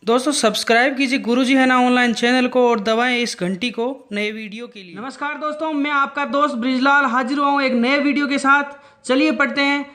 दोस्तों सब्सक्राइब कीजिए गुरुजी है ना ऑनलाइन चैनल को और दबाएं इस घंटी को नए वीडियो के लिए। नमस्कार दोस्तों, मैं आपका दोस्त ब्रिजलाल हाजिर हुआ हूँ एक नए वीडियो के साथ। चलिए पढ़ते हैं।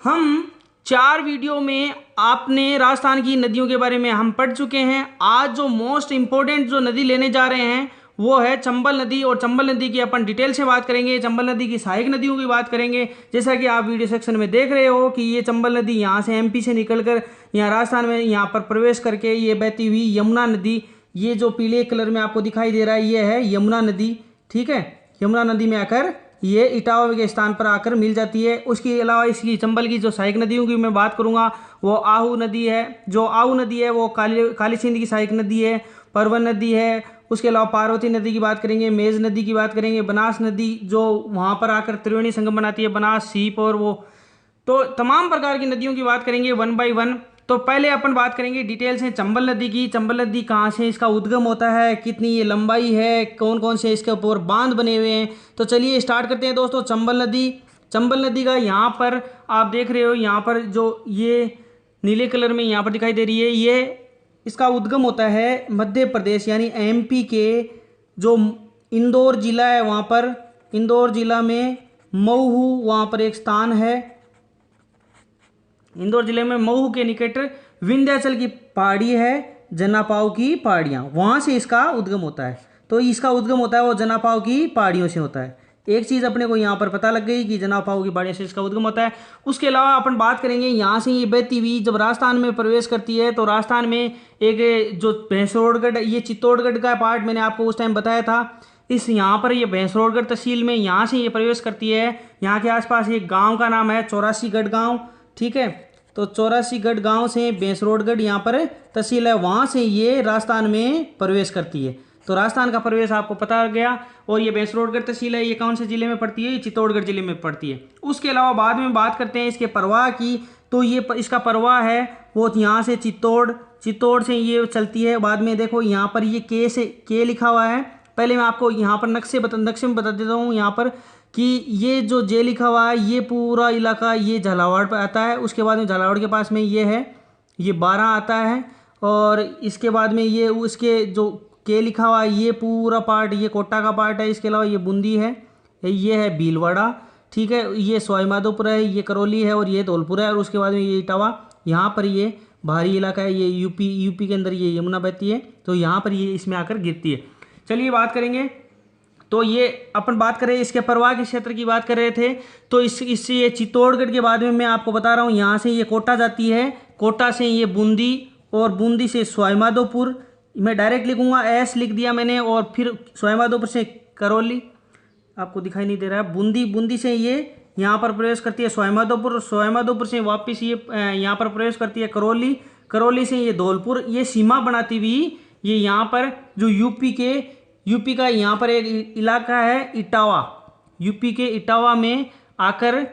हम 4 वीडियो में आपने राजस्थान की नदियों के बारे में हम पढ़ चुके हैं। आज जो मोस्ट इम्पोर्टेंट जो नदी लेने जा रहे हैं वो है चंबल नदी, और चंबल नदी की अपन डिटेल से बात करेंगे। चंबल नदी की सहायक नदियों की बात करेंगे। जैसा कि आप वीडियो सेक्शन में देख रहे हो कि ये चंबल नदी यहाँ से एमपी से निकलकर यहाँ राजस्थान में यहाँ पर प्रवेश करके ये बहती हुई यमुना नदी, ये जो पीले कलर में आपको दिखाई दे रहा है ये है यमुना नदी। ठीक है, यमुना नदी में आकर ये इटावा के स्थान पर आकर मिल जाती है। उसके अलावा इसकी चंबल की जो सहायक नदियों की मैं बात करूँगा वो आहू नदी है। जो आहू नदी है वो काली सिंध की सहायक नदी है, परवन नदी है। उसके अलावा पार्वती नदी की बात करेंगे, मेज नदी की बात करेंगे, बनास नदी जो वहाँ पर आकर त्रिवेणी संगम बनाती है, बनास, सीप और वो, तो तमाम प्रकार की नदियों की बात करेंगे वन बाय वन। तो पहले अपन बात करेंगे डिटेल से चंबल नदी की। चंबल नदी कहाँ से इसका उद्गम होता है, कितनी ये लंबाई है, कौन कौन से इसके ऊपर बांध बने हुए हैं। तो चलिए स्टार्ट करते हैं दोस्तों। चंबल नदी का यहाँ पर आप देख रहे हो, यहाँ पर जो ये नीले कलर में यहाँ पर दिखाई दे रही है, ये इसका उद्गम होता है मध्य प्रदेश यानी एमपी के जो इंदौर जिला है वहाँ पर, इंदौर जिला में महू वहाँ पर एक स्थान है। इंदौर जिले में महू के निकट विंध्याचल की पहाड़ी है, जनापाव की पहाड़ियाँ, वहाँ से इसका उद्गम होता है। तो इसका उद्गम होता है वो जनापाव की पहाड़ियों से होता है। एक चीज़ अपने को यहाँ पर पता लग गई कि जनापाव की पहाड़ियों से इसका उद्गम होता है। उसके अलावा अपन बात करेंगे यहाँ से ये बहती हुई जब राजस्थान में प्रवेश करती है तो राजस्थान में एक जो भैंसरोडगढ़, ये चित्तौड़गढ़ का पार्ट मैंने आपको उस टाइम बताया था। इस यहाँ पर ये भैंसरोडगढ़ तहसील में यहाँ से ये प्रवेश करती है। यहाँ के आसपास एक गांव का नाम है चौरासीगढ़ गांव। ठीक है, तो चौरासीगढ़ गांव से भैंसरोडगढ़ यहाँ पर तहसील है, वहाँ से ये राजस्थान में प्रवेश करती है। तो राजस्थान का प्रवेश आपको पता गया। और ये भैंसरोडगढ़ तहसील है, ये कौन से जिले में पड़ती है, ये चित्तौड़गढ़ जिले में पड़ती है। उसके अलावा बाद में बात करते हैं इसके प्रवाह की। तो ये इसका प्रवाह है वो यहाँ से चित्तौड़ से ये चलती है। बाद में देखो यहाँ पर ये के लिखा हुआ है। पहले मैं आपको यहाँ पर नक्शे में बता देता हूँ यहाँ पर कि ये जो जे लिखा हुआ है ये पूरा इलाका ये झालावाड़ पर आता है। उसके बाद में झालावाड़ के पास में ये है, ये 12 आता है। और इसके बाद में ये उसके जो के लिखा हुआ है ये पूरा पार्ट ये कोटा का पार्ट है। इसके अलावा ये बूंदी है, ये है भीलवाड़ा। ठीक है, ये सवाईमाधोपुर है, ये करौली है और ये धौलपुर है। और उसके बाद में ये इटावा, यहाँ पर ये भारी इलाका है, ये यूपी के अंदर ये यमुना बहती है, तो यहाँ पर ये इसमें आकर गिरती है। चलिए बात करेंगे। तो ये अपन बात करें इसके प्रवाह के क्षेत्र की बात कर रहे थे। तो इससे ये चित्तौड़गढ़ के बाद में मैं आपको बता रहा हूँ यहाँ से ये कोटा जाती है, कोटा से ये बूंदी और बूंदी से सवाईमाधोपुर, मैं डायरेक्ट लिखूंगा एस लिख दिया मैंने, और फिर सवाईमाधोपुर से करौली, आपको दिखाई नहीं दे रहा है, बूंदी से ये यहाँ पर प्रवेश करती है सवाईमाधोपुर से वापस ये यहाँ पर प्रवेश करती है करौली से ये धौलपुर, ये सीमा बनाती हुई ये यहाँ पर जो यूपी का यहाँ पर एक इलाका है इटावा, यूपी के इटावा में आकर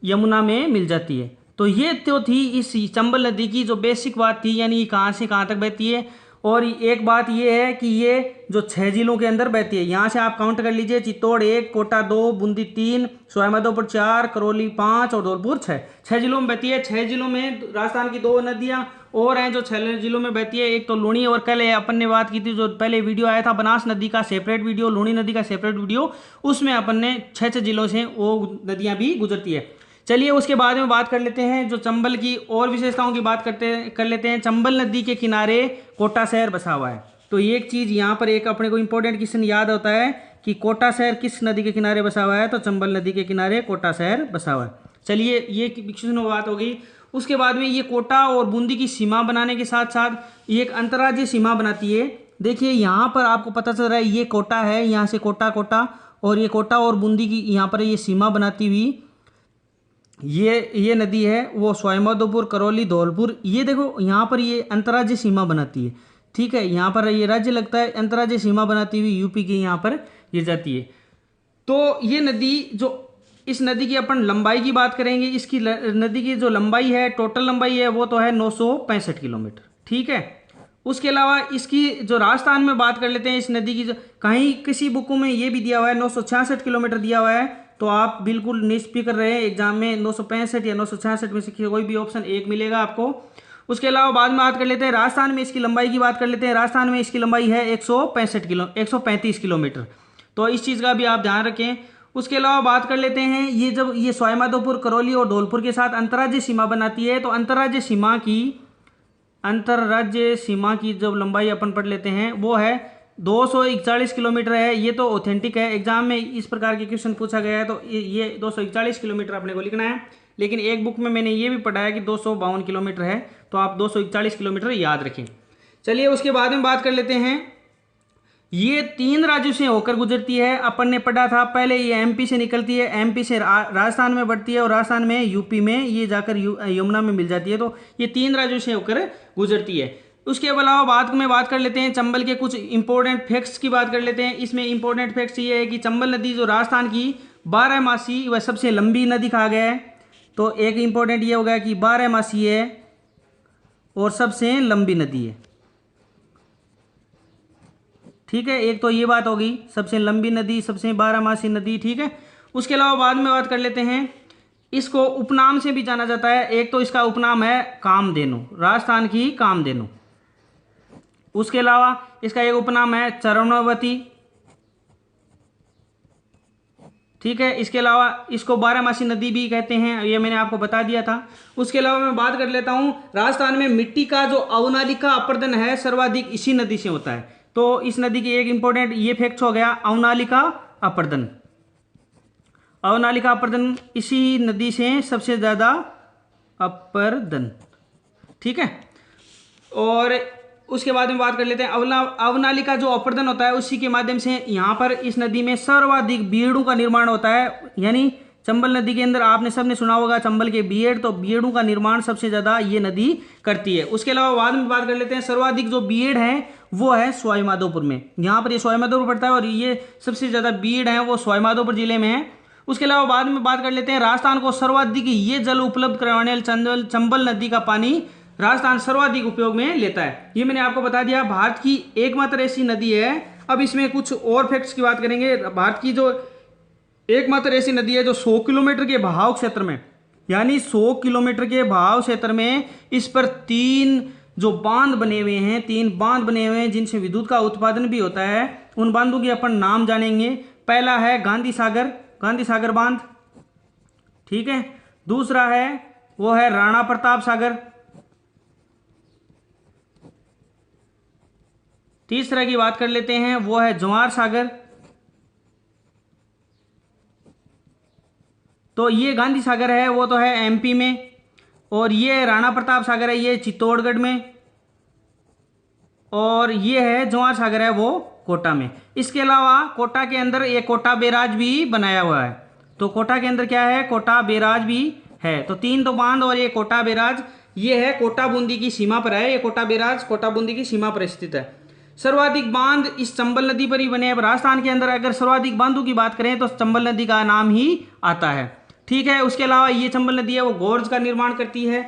यमुना में मिल जाती है। तो ये तो थी इस चंबल नदी की जो बेसिक बात थी, यानी कहाँ से कहाँ तक बहती है। और एक बात ये है कि ये जो 6 जिलों के अंदर बहती है, यहाँ से आप काउंट कर लीजिए, चित्तौड़ 1, कोटा 2, बूंदी 3, सवाईमाधोपुर 4, करौली 5 और धौलपुर 6 जिलों में बहती है। 6 जिलों में राजस्थान की 2 नदियाँ और हैं जो 6 जिलों में बहती है, एक तो लूणी, और कल अपन ने बात की थी जो पहले वीडियो आया था बनास नदी का सेपरेट वीडियो, लूणी नदी का सेपरेट वीडियो, उसमें अपन ने 6 जिलों से वो नदियाँ भी गुजरती है। चलिए उसके बाद में बात कर लेते हैं जो चंबल की और विशेषताओं की बात कर लेते हैं। चंबल नदी के किनारे कोटा शहर बसा हुआ है। तो एक चीज़ यहाँ पर एक अपने को इंपॉर्टेंट क्वेश्चन याद होता है कि कोटा शहर किस नदी के किनारे बसा हुआ है, तो चंबल नदी के किनारे कोटा शहर बसा हुआ है। चलिए ये क्वेश्चन बात हो गई। उसके बाद में ये कोटा और बूंदी की सीमा बनाने के साथ साथ ये एक अंतर्राज्यीय सीमा बनाती है। देखिए यहाँ पर आपको पता चल रहा है ये कोटा है, यहाँ से कोटा और ये कोटा और बूंदी की यहाँ पर ये सीमा बनाती हुई ये नदी है वो सवाईमाधोपुर, करौली, धौलपुर, ये देखो यहाँ पर ये अंतर्राज्यीय सीमा बनाती है। ठीक है, यहाँ पर ये राज्य लगता है, अंतर्राज्यीय सीमा बनाती हुई यूपी के यहाँ पर ये जाती है। तो ये नदी जो इस नदी की अपन लंबाई की बात करेंगे, इसकी नदी की जो लंबाई है, टोटल लंबाई है वो तो है 965 किलोमीटर। ठीक है, उसके अलावा इसकी जो राजस्थान में बात कर लेते हैं इस नदी की, जो कहीं किसी बुकों में ये भी दिया हुआ है 966 किलोमीटर दिया हुआ है, तो आप बिल्कुल निष्फिक्र रहे, एग्जाम में 965 या 966 में से कोई भी ऑप्शन एक मिलेगा आपको। उसके अलावा बाद में बात कर लेते हैं राजस्थान में इसकी लंबाई की बात कर लेते हैं। राजस्थान में इसकी लंबाई है 135 किलोमीटर। तो इस चीज़ का भी आप ध्यान रखें। उसके अलावा बात कर लेते हैं ये जब ये सवाईमाधोपुर, करौली और धौलपुर के साथ अंतर्राज्यीय सीमा बनाती है, तो अंतर्राज्यीय सीमा की जब लंबाई अपन पढ़ लेते हैं वो है 241 किलोमीटर है। ये तो ऑथेंटिक है, एग्जाम में इस प्रकार के क्वेश्चन पूछा गया है तो ये 241 किलोमीटर अपने को लिखना है। लेकिन एक बुक में मैंने ये भी पढ़ा है कि 252 किलोमीटर है, तो आप 241 किलोमीटर याद रखें। चलिए उसके बाद में बात कर लेते हैं, ये 3 राज्यों से होकर गुजरती है। अपन ने पढ़ा था पहले ये एमपी से निकलती है, एमपी से राजस्थान में बढ़ती है और राजस्थान में यूपी में ये जाकर यमुना में मिल जाती है। तो ये 3 राज्यों से होकर गुजरती है। उसके अलावा बात कर लेते हैं चंबल के कुछ इंपॉर्टेंट फैक्ट्स की बात कर लेते हैं। इसमें इंपॉर्टेंट फैक्ट्स ये है कि चंबल नदी जो राजस्थान की 12मासी व सबसे लंबी नदी कहा गया है। तो एक इंपॉर्टेंट ये हो गया कि 12मासी है और सबसे लंबी नदी है। ठीक है, एक तो ये बात होगी, सबसे लंबी नदी, सबसे 12मासी नदी। ठीक है, उसके अलावा बाद में बात कर लेते हैं, इसको उपनाम से भी जाना जाता है। एक तो इसका उपनाम है कामधेनु, राजस्थान की कामधेनु। उसके अलावा इसका एक उपनाम है चरणवती। ठीक है, इसके अलावा इसको 12मासी नदी भी कहते हैं, ये मैंने आपको बता दिया था। उसके अलावा मैं बात कर लेता हूँ, राजस्थान में मिट्टी का जो अवनालिका अपर्दन है सर्वाधिक इसी नदी से होता है। तो इस नदी की एक इंपॉर्टेंट ये फैक्ट हो गया, अवनालिका अपर्दन। अवनालिका अपर्दन इसी नदी से सबसे ज़्यादा अपर्दन। ठीक है, और उसके बाद में बात कर लेते हैं अवनालिका जो अपर्दन होता है उसी के माध्यम से यहाँ पर इस नदी में सर्वाधिक बीड़ों का निर्माण होता है। यानी चंबल नदी के अंदर आपने सबने सुना होगा चंबल के बीएड, तो बीएडों का निर्माण सबसे ज़्यादा ये नदी करती है। उसके अलावा बाद में बात कर लेते हैं सर्वाधिक जो बीएड है वो है सवाईमाधोपुर में। यहाँ पर ये सवाईमाधोपुर पड़ता है और ये सबसे ज़्यादा बीएड है वो सवाईमाधोपुर जिले में है। उसके अलावा बाद में बात कर लेते हैं राजस्थान को सर्वाधिक ये जल उपलब्ध करवाने वाले चंबल नदी का पानी राजस्थान सर्वाधिक उपयोग में लेता है। ये मैंने आपको बता दिया, भारत की एकमात्र ऐसी नदी है। अब इसमें कुछ और फैक्ट्स की बात करेंगे। भारत की जो एकमात्र ऐसी नदी है जो 100 किलोमीटर के बहाव क्षेत्र में, यानी 100 किलोमीटर के बहाव क्षेत्र में इस पर 3 जो बांध बने हुए हैं, 3 बांध बने हुए हैं जिनसे विद्युत का उत्पादन भी होता है। उन बांधों के अपन नाम जानेंगे। पहला है गांधी सागर बांध। ठीक है, दूसरा है वो है राणा प्रताप सागर। तीसरा की बात कर लेते हैं वो है जवाहर सागर। तो ये गांधी सागर है वो तो है एमपी में, और ये राणा प्रताप सागर है ये चित्तौड़गढ़ में, और ये है जवाहर सागर है वो कोटा में। इसके अलावा कोटा के अंदर ये कोटा बैराज भी बनाया हुआ है। तो कोटा के अंदर क्या है, कोटा बैराज भी है। तो 3 तो बांध और ये कोटा बैराज, ये है कोटा बूंदी की सीमा पर है। ये कोटा बैराज कोटा बूंदी की सीमा पर स्थित है। सर्वाधिक बांध इस चंबल नदी पर ही बने हैं। राजस्थान के अंदर अगर सर्वाधिक बांधों की बात करें तो चंबल नदी का नाम ही आता है। ठीक है, उसके अलावा ये चंबल नदी है वो गोर्ज का निर्माण करती है।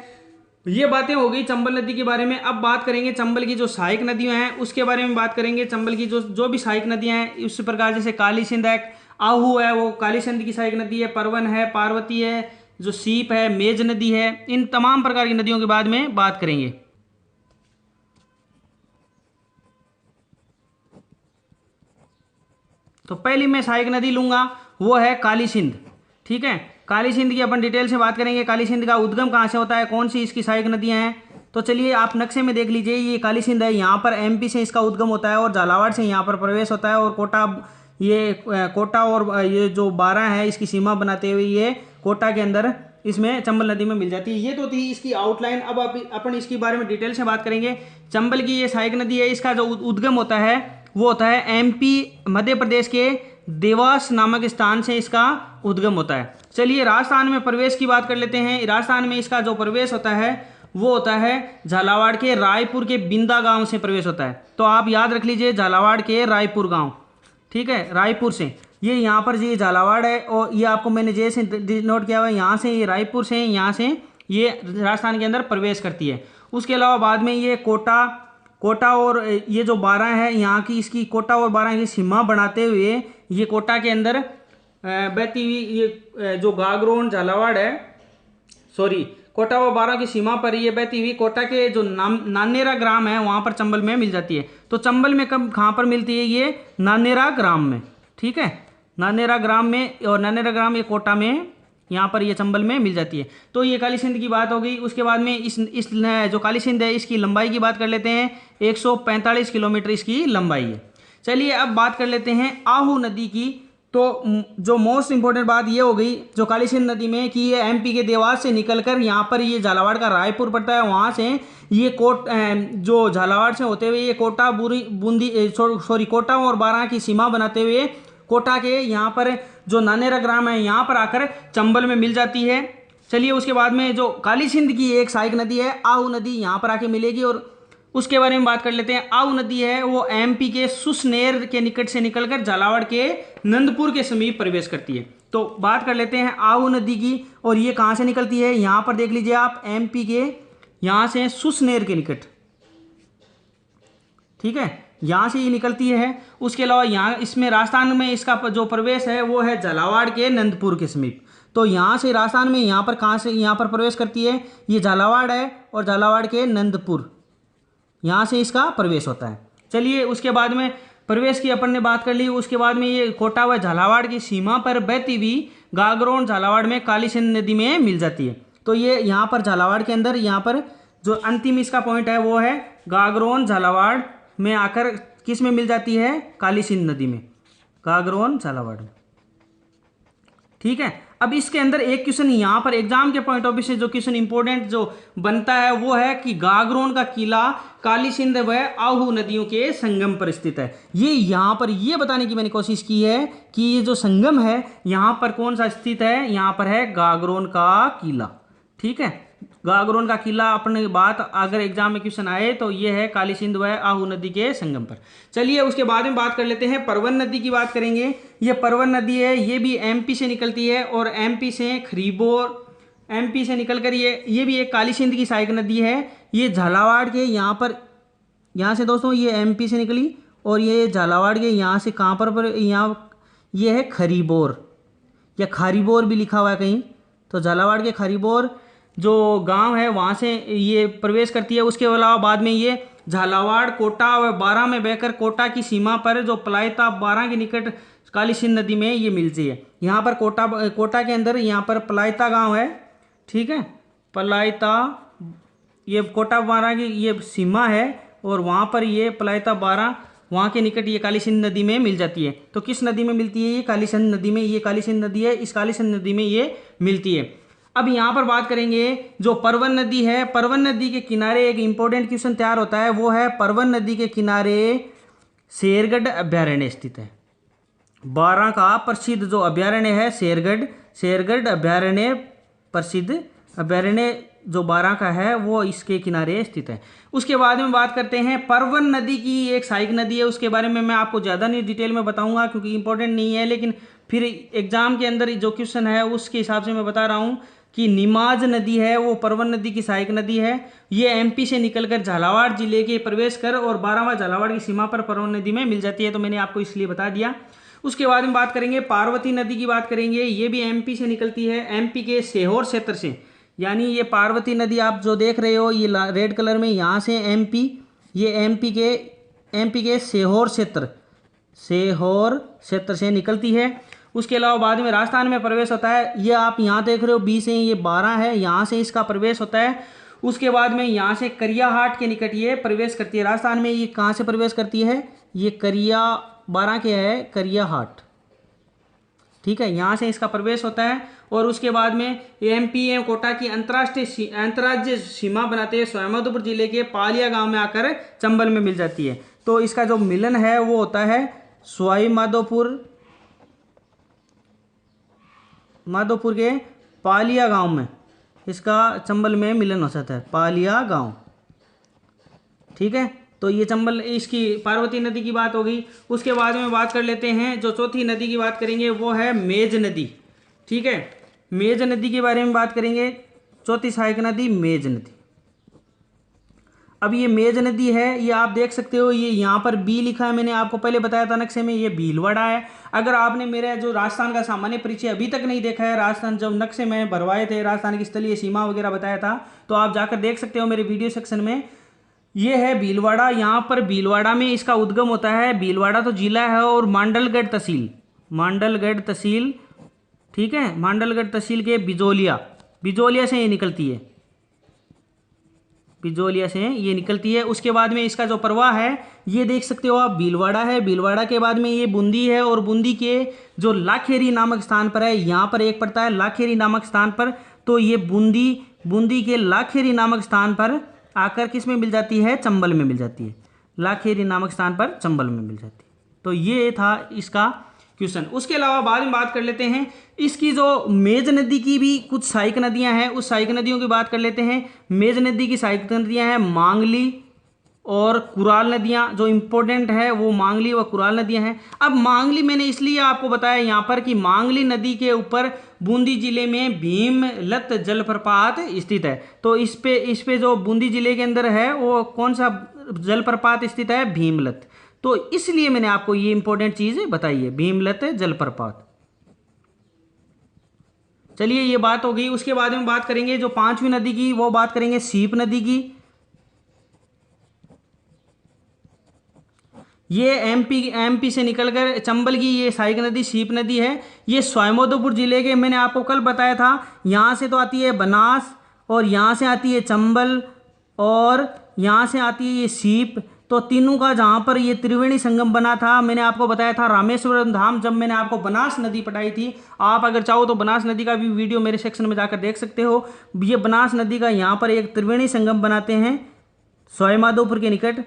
ये बातें हो गई चंबल नदी के बारे में। अब बात करेंगे चंबल की जो सहायक नदियां हैं उसके बारे में बात करेंगे। चंबल की जो भी सहायक नदियां हैं उस प्रकार जैसे काली सिंध है, आहू है वो काली सिंध की सहायक नदी है, परवन है, पार्वती है, जो सीप है, मेज नदी है, इन तमाम प्रकार की नदियों के बाद में बात करेंगे। तो पहली मैं सहायक नदी लूंगा वो है काली सिंध। ठीक है, काली सिंध की अपन डिटेल से बात करेंगे। काली सिंध का उद्गम कहाँ से होता है, कौन सी इसकी सहायक नदियां हैं। तो चलिए आप नक्शे में देख लीजिए, ये काली सिंध है, यहाँ पर एमपी से इसका उद्गम होता है और झालावाड़ से यहाँ पर प्रवेश होता है, और कोटा और ये जो 12 है इसकी सीमा बनाते हुए ये कोटा के अंदर इसमें चंबल नदी में मिल जाती है। ये तो थी इसकी आउटलाइन। अब अपन इसके बारे में डिटेल से बात करेंगे। चंबल की ये सहायक नदी है, इसका जो उद्गम होता है वो होता है एमपी मध्य प्रदेश के देवास नामक स्थान से इसका उद्गम होता है। चलिए राजस्थान में प्रवेश की बात कर लेते हैं। राजस्थान में इसका जो प्रवेश होता है वो होता है झालावाड़ के रायपुर के बिंदा गांव से प्रवेश होता है। तो आप याद रख लीजिए झालावाड़ के रायपुर गांव। ठीक है, रायपुर से ये यहाँ पर ये झालावाड़ है, और ये आपको मैंने जैसे नोट किया हुआ है, यहाँ से ये रायपुर से यहाँ से ये राजस्थान के अंदर प्रवेश करती है। उसके अलावा बाद में ये कोटा और ये जो 12 है यहाँ की, इसकी कोटा और 12 की सीमा बनाते हुए ये कोटा के अंदर बहती हुई ये जो गागरोन झालावाड़ है, कोटा व बारां की सीमा पर ये बहती हुई कोटा के जो नानेरा ग्राम है वहाँ पर चंबल में मिल जाती है। तो चंबल में कब कहाँ पर मिलती है? ये नानेरा ग्राम में। ठीक है, नानेरा ग्राम में, और नानेरा ग्राम ये कोटा में, यहाँ पर ये चंबल में मिल जाती है। तो ये काली सिंध की बात हो गई। उसके बाद में इस जो काली सिंध है इसकी लंबाई की बात कर लेते हैं। 145 किलोमीटर इसकी लंबाई है। चलिए अब बात कर लेते हैं आहू नदी की। तो जो मोस्ट इंपॉर्टेंट बात ये हो गई जो काली सिंध नदी में कि ये एमपी के देवास से निकलकर यहाँ पर ये झालावाड़ का रायपुर पड़ता है, वहाँ से ये जो झालावाड़ से होते हुए ये कोटा कोटा और बारां की सीमा बनाते हुए कोटा के यहाँ पर जो नानेरा ग्राम है यहाँ पर आकर चंबल में मिल जाती है। चलिए उसके बाद में जो काली सिंध की एक सहायक नदी है आहू नदी यहाँ पर आके मिलेगी, और उसके बारे में बात कर लेते हैं। आहू नदी है वो एमपी के सुसनेर के निकट से निकलकर झालावाड़ के नंदपुर के समीप प्रवेश करती है। तो बात कर लेते हैं आहू नदी की, और ये कहाँ से निकलती है? यहाँ पर देख लीजिए आप, एमपी के यहाँ से सुसनेर के निकट, ठीक है, यहाँ से ये निकलती है। उसके अलावा यहाँ इसमें राजस्थान में इसका जो प्रवेश है वो है झालावाड़ के नंदपुर के समीप। तो यहाँ से राजस्थान में यहाँ पर कहाँ से यहाँ पर प्रवेश करती है? ये झालावाड़ है, और झालावाड़ के नंदपुर यहाँ से इसका प्रवेश होता है। चलिए उसके बाद में प्रवेश की अपन ने बात कर ली। उसके बाद में ये कोटा व झालावाड़ की सीमा पर बहती हुई गागरोन झालावाड़ में काली सिंध नदी में मिल जाती है। तो ये यहाँ पर झालावाड़ के अंदर यहाँ पर जो अंतिम इसका पॉइंट है वो है गागरोन झालावाड़ में आकर किस में मिल जाती है? काली सिंध नदी में, गागरोन झालावाड़ में। ठीक है, अब इसके अंदर एक क्वेश्चन यहाँ पर एग्जाम के पॉइंट ऑफ व्यू से जो क्वेश्चन इंपॉर्टेंट जो बनता है वो है कि गागरोन का किला काली सिंध व आहू नदियों के संगम पर स्थित है। ये यहाँ पर ये बताने की मैंने कोशिश की है कि ये जो संगम है यहाँ पर कौन सा स्थित है? यहाँ पर है गागरोन का किला। ठीक है, गागरोन का किला अपने बात अगर एग्जाम में क्वेश्चन आए तो ये है काली सिंध व आहू नदी के संगम पर। चलिए उसके बाद में बात कर लेते हैं परवन नदी की बात करेंगे। ये परवन नदी है, ये भी एमपी से निकलती है, और एमपी से खरीबोर, एमपी से निकलकर ये भी एक काली सिंध की सहायक नदी है। ये झालावाड़ के यहाँ पर, यहाँ से दोस्तों ये एमपी से निकली, और ये झालावाड़ के यहाँ से कहाँ पर यहाँ ये है खरीबोर, या खारीबोर भी लिखा हुआ है कहीं। तो झालावाड़ के खरीबोर जो गांव है वहाँ से ये प्रवेश करती है। उसके अलावा बाद में ये झालावाड़ कोटा व बारां में बहकर कोटा की सीमा पर जो पलायता बारां के निकट काली सिंध नदी में ये मिलती है। यहाँ पर कोटा के अंदर यहाँ पर पलायता गांव है। ठीक है, पलायता, ये कोटा बारां की ये सीमा है, और वहाँ पर ये पलायता बारां वहाँ के निकट ये काली सिंध नदी में मिल जाती है। तो किस नदी में मिलती है? ये काली सिंध नदी में। ये काली सिंध नदी है, इस काली सिंध नदी में ये मिलती है। अब यहाँ पर बात करेंगे जो परवन नदी है। परवन नदी के किनारे एक इंपॉर्टेंट क्वेश्चन तैयार होता है, वो है परवन नदी के किनारे शेरगढ़ अभ्यारण्य स्थित है। बारां का प्रसिद्ध जो अभ्यारण्य है शेरगढ़ अभ्यारण्य, प्रसिद्ध अभ्यारण्य जो बारां का है वो इसके किनारे स्थित है। उसके बाद में बात करते हैं परवन नदी की एक सहायक नदी है, उसके बारे में मैं आपको ज़्यादा नहीं डिटेल में बताऊंगा क्योंकि इंपॉर्टेंट नहीं है, लेकिन फिर एग्जाम के अंदर जो क्वेश्चन है उसके हिसाब से मैं बता रहा हूँ कि निमाज नदी है वो परवन नदी की सहायक नदी है। ये एमपी से निकलकर झालावाड़ जिले के प्रवेश कर और बारां झालावाड़ की सीमा पर परवन नदी में मिल जाती है। तो मैंने आपको इसलिए बता दिया। उसके बाद में बात करेंगे पार्वती नदी की बात करेंगे। ये भी एमपी से निकलती है, एमपी के सीहोर क्षेत्र से। यानी ये पार्वती नदी आप जो देख रहे हो ये रेड कलर में, यहाँ से एमपी, ये एमपी के सीहोर क्षेत्र से निकलती है। उसके अलावा बाद में राजस्थान में प्रवेश होता है। ये आप यहाँ देख रहे हो बी से ये 12 है, यहाँ से इसका प्रवेश होता है। उसके बाद में यहाँ से करियाहाट के निकट ये प्रवेश करती है राजस्थान में। ये कहाँ से प्रवेश करती है? ये 12 के है करियाहाट। ठीक है, यहाँ से इसका प्रवेश होता है। और उसके बाद में एमपी एवं कोटा की अंतर्राज्य सीमा बनाते हुए सवाईमाधोपुर जिले के पालिया गांव में आकर चंबल में मिल जाती है। तो इसका जो मिलन है वो होता है माधोपुर के पालिया गांव में, इसका चंबल में मिलन हो जाता है, पालिया गांव। ठीक है, तो ये चंबल इसकी पार्वती नदी की बात हो गई। उसके बाद में बात कर लेते हैं जो चौथी नदी की बात करेंगे वो है मेज नदी। ठीक है, मेज नदी के बारे में बात करेंगे। चौथी सहायक नदी मेज नदी। अब ये मेज नदी है, ये आप देख सकते हो, ये यहाँ पर बी लिखा है, मैंने आपको पहले बताया था नक्शे में, ये भीलवाड़ा है। अगर आपने मेरा जो राजस्थान का सामान्य परिचय अभी तक नहीं देखा है, राजस्थान जब नक्शे में भरवाए थे, राजस्थान की स्थलीय सीमा वगैरह बताया था, तो आप जाकर देख सकते हो मेरे वीडियो सेक्शन में। ये है भीलवाड़ा, यहाँ पर भीलवाड़ा में इसका उद्गम होता है। भीलवाड़ा तो जिला है और मांडलगढ़ तहसील, मांडलगढ़ तहसील, ठीक है, मांडलगढ़ तहसील के बिजोलिया, बिजोलिया से ये निकलती है, बिजोलिया से ये निकलती है। उसके बाद में इसका जो प्रवाह है ये देख सकते हो आप, भीलवाड़ा है, भीलवाड़ा के बाद में ये बूंदी है, और बूंदी के जो लाखेरी नामक स्थान पर है, यहाँ पर एक पड़ता है लाखेरी नामक स्थान पर, तो ये बूंदी, बूंदी के लाखेरी नामक स्थान पर आकर किस में मिल जाती है, चंबल में मिल जाती है, लाखेरी नामक स्थान पर चंबल में मिल जाती है। तो ये था इसका क्वेश्चन। उसके अलावा बाद में बात कर लेते हैं इसकी जो मेज नदी की भी कुछ सहायक नदियां हैं, उस सहायक नदियों की बात कर लेते हैं। मेज नदी की सहायक नदियां हैं मांगली और कुराल नदियां, जो इम्पोर्टेंट है वो मांगली व कुराल नदियां हैं। अब मांगली मैंने इसलिए आपको बताया यहाँ पर कि मांगली नदी के ऊपर बूंदी जिले में भीमलत जलप्रपात स्थित है। तो इस पे जो बूंदी जिले के अंदर है वो कौन सा जलप्रपात स्थित है, भीमलत। तो इसलिए मैंने आपको ये इंपॉर्टेंट चीज बताई है, भीमलत जलप्रपात। चलिए ये बात हो गई। उसके बाद में बात करेंगे जो पांचवी नदी की, वो बात करेंगे सीप नदी की। ये एमपी से निकलकर चंबल की ये सहायक नदी सीप नदी है। ये स्वाइमोदपुर जिले के, मैंने आपको कल बताया था, यहाँ से तो आती है बनास, और यहाँ से आती है चंबल, और यहाँ से आती है ये सीप। तो तीनों का जहाँ पर ये त्रिवेणी संगम बना था, मैंने आपको बताया था रामेश्वरम धाम, जब मैंने आपको बनास नदी पढ़ाई थी। आप अगर चाहो तो बनास नदी का भी वीडियो मेरे सेक्शन में जाकर देख सकते हो। ये बनास नदी का यहाँ पर एक त्रिवेणी संगम बनाते हैं स्वाइमाधोपुर के निकट,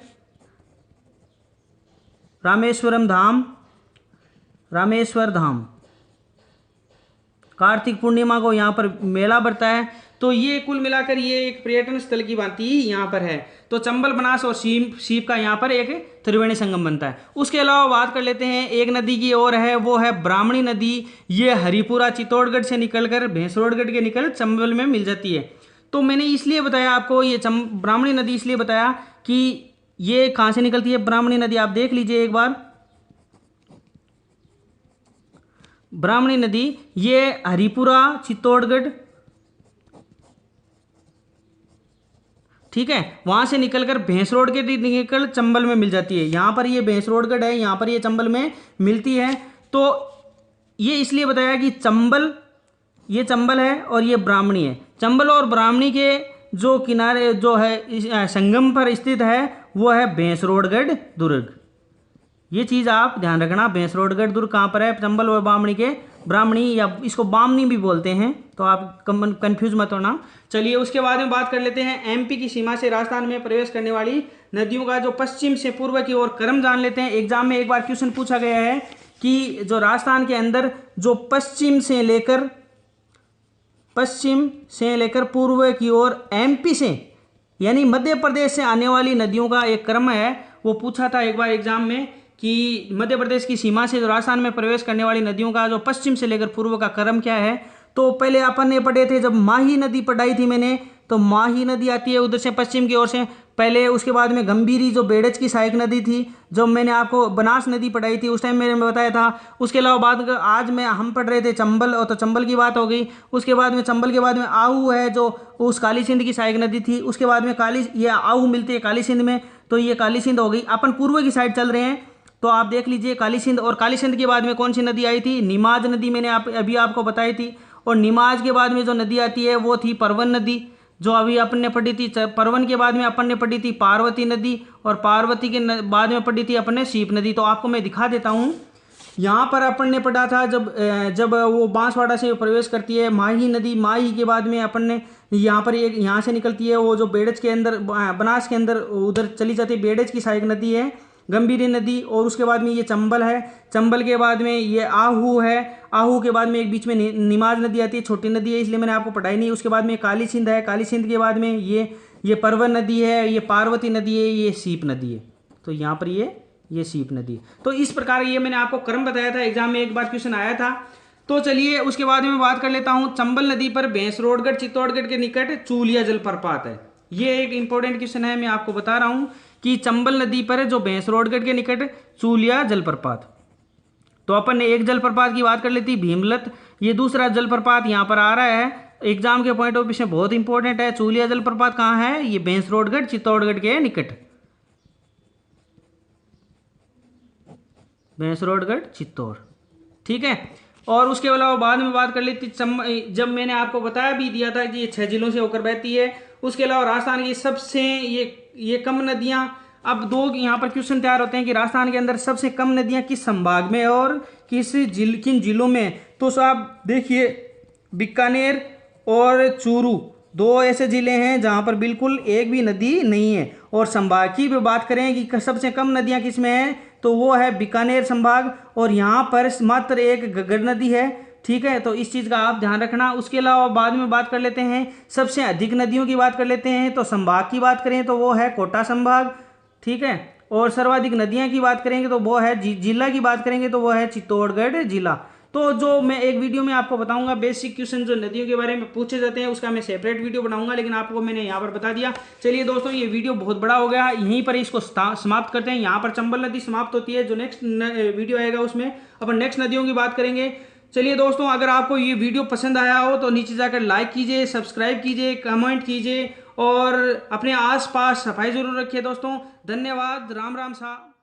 रामेश्वरम धाम, रामेश्वर धाम। कार्तिक पूर्णिमा को यहाँ पर मेला बढ़ता है। तो ये कुल मिलाकर ये एक पर्यटन स्थल की भांति यहाँ पर है। तो चंबल, बनास और सीप का यहाँ पर एक त्रिवेणी संगम बनता है। उसके अलावा बात कर लेते हैं एक नदी की और है, वो है ब्राह्मणी नदी। ये हरिपुरा चित्तौड़गढ़ से निकलकर भैंसरोडगढ़ के निकल चंबल में मिल जाती है। तो मैंने इसलिए बताया आपको ये ब्राह्मणी नदी, इसलिए बताया कि ये कहाँ से निकलती है ब्राह्मणी नदी, आप देख लीजिए एक बार। ब्राह्मणी नदी ये हरिपुरा चित्तौड़गढ़, ठीक है, वहां से निकलकर भैंसरोड के निकल चंबल में मिल जाती है। यहाँ पर ये भैंसरोडगढ़ है, यहाँ पर ये चंबल में मिलती है। तो ये इसलिए बताया कि चंबल, ये चंबल है और ये ब्राह्मणी है। चंबल और ब्राह्मणी के जो किनारे जो है संगम पर स्थित है वो है भैंसरोडगढ़ दुर्ग। ये चीज़ आप ध्यान रखना, भैंसरोडगढ़ दुर्ग कहाँ पर है, चंबल और ब्राह्मणी के, ब्राह्मणी या इसको बामनी भी बोलते हैं, तो आप कंफ्यूज मत होना। चलिए उसके बाद में बात कर लेते हैं एमपी की सीमा से राजस्थान में प्रवेश करने वाली नदियों का जो पश्चिम से पूर्व की ओर क्रम जान लेते हैं। एग्जाम में एक बार क्वेश्चन पूछा गया है कि जो राजस्थान के अंदर जो पश्चिम से लेकर पूर्व की ओर एमपी से यानी मध्य प्रदेश से आने वाली नदियों का एक क्रम है, वो पूछा था एक बार एग्जाम में कि मध्य प्रदेश की सीमा से जो राजस्थान में प्रवेश करने वाली नदियों का जो पश्चिम से लेकर पूर्व का क्रम क्या है। तो पहले अपन ने पढ़े थे, जब माही नदी पढ़ाई थी मैंने, तो माही नदी आती है उधर से पश्चिम की ओर से पहले। उसके बाद में गंभीरी जो बेड़ज की सहायक नदी थी, जब मैंने आपको बनास नदी पढ़ाई थी उस टाइम मैंने बताया था। उसके अलावा बाद आज में हम पढ़ रहे थे चंबल, और तो चंबल की बात हो गई। उसके बाद में चंबल के बाद में आहू है जो उस काली सिंध की सहायक नदी थी। उसके बाद में ये आहू मिलती है काली सिंध में, तो ये काली सिंध हो गई। अपन पूर्व की साइड चल रहे हैं, तो आप देख लीजिए काली सिंध, और काली सिंध के बाद में कौन सी नदी आई थी, निमाज नदी, मैंने अभी आपको बताई थी। और निमाज के बाद में जो नदी आती है वो थी परवन नदी, जो अभी अपन ने पढ़ी थी। परवन के बाद में अपन ने पढ़ी थी पार्वती नदी, और पार्वती के बाद में पढ़ी थी अपन ने सीप नदी। तो आपको मैं दिखा देता हूँ, यहाँ पर अपन ने पढ़ा था जब वो बांसवाड़ा से प्रवेश करती है माही नदी। माही के बाद में अपन ने यहाँ पर एक यहाँ से निकलती है, वो जो बेड़ज के अंदर, बनास के अंदर उधर चली जाती है, बेड़ज की सहायक नदी है गंभीरी नदी। और उसके बाद में ये चंबल है, चंबल के बाद में ये आहू है, आहू के बाद में एक बीच में निमाज नदी आती है, छोटी नदी है इसलिए मैंने आपको पढ़ाई नहीं। उसके बाद में काली सिंध है, काली सिंध के बाद में ये परवन नदी है, ये पार्वती नदी है, ये सीप नदी है। तो यहाँ पर ये सीप नदी। तो इस प्रकार ये मैंने आपको क्रम बताया था, एग्जाम में एक बार क्वेश्चन आया था। तो चलिए उसके बाद में बात कर लेता हूँ, चंबल नदी पर भैंसरोडगढ़ चित्तौड़गढ़ के निकट चूलिया जलप्रपात है। ये एक इंपॉर्टेंट क्वेश्चन है, मैं आपको बता रहा हूँ कि चंबल नदी पर जो भैंसरोडगढ़ के निकट चूलिया जलप्रपात। तो अपन ने एक जलप्रपात की बात कर ली थी, भीमलत। ये दूसरा जलप्रपात यहाँ पर आ रहा है, एग्जाम के पॉइंट ऑफ व्यू से बहुत इंपॉर्टेंट है। चूलिया जलप्रपात कहाँ है? ये भैंसरोडगढ़ चित्तौड़गढ़ के निकट, भैंसरोडगढ़ चित्तौड़, ठीक है। और उसके अलावा बाद में बात कर लेती, जब मैंने आपको बताया भी दिया था कि ये 6 जिलों से होकर बहती है। उसके अलावा राजस्थान की सबसे ये कम नदियां, अब दो यहाँ पर क्वेश्चन तैयार होते हैं कि राजस्थान के अंदर सबसे कम नदियां किस संभाग में और किन जिलों में। तो आप देखिए, बीकानेर और चूरू, दो ऐसे जिले हैं जहां पर बिल्कुल एक भी नदी नहीं है। और संभाग की भी बात करें कि सबसे कम नदियां किस में हैं, तो वो है बीकानेर संभाग, और यहाँ पर मात्र एक घग्गर नदी है, ठीक है। तो इस चीज़ का आप ध्यान रखना। उसके अलावा बाद में बात कर लेते हैं सबसे अधिक नदियों की बात कर लेते हैं। तो संभाग की बात करें तो वो है कोटा संभाग, ठीक है। और सर्वाधिक नदियां की बात करेंगे तो वो है जिला की बात करेंगे तो वो है चित्तौड़गढ़ जिला। तो जो मैं एक वीडियो में आपको बताऊंगा बेसिक क्वेश्चन जो नदियों के बारे में पूछे जाते हैं, उसका मैं सेपरेट वीडियो बनाऊंगा, लेकिन आपको मैंने यहाँ पर बता दिया। चलिए दोस्तों, ये वीडियो बहुत बड़ा हो गया, यहीं पर इसको समाप्त करते हैं। यहाँ पर चंबल नदी समाप्त होती है। जो नेक्स्ट वीडियो आएगा उसमें अपन नेक्स्ट नदियों की बात करेंगे। चलिए दोस्तों, अगर आपको ये वीडियो पसंद आया हो तो नीचे जाकर लाइक कीजिए, सब्सक्राइब कीजिए, कमेंट कीजिए और अपने आसपास सफाई जरूर रखिए दोस्तों। धन्यवाद। राम राम सा।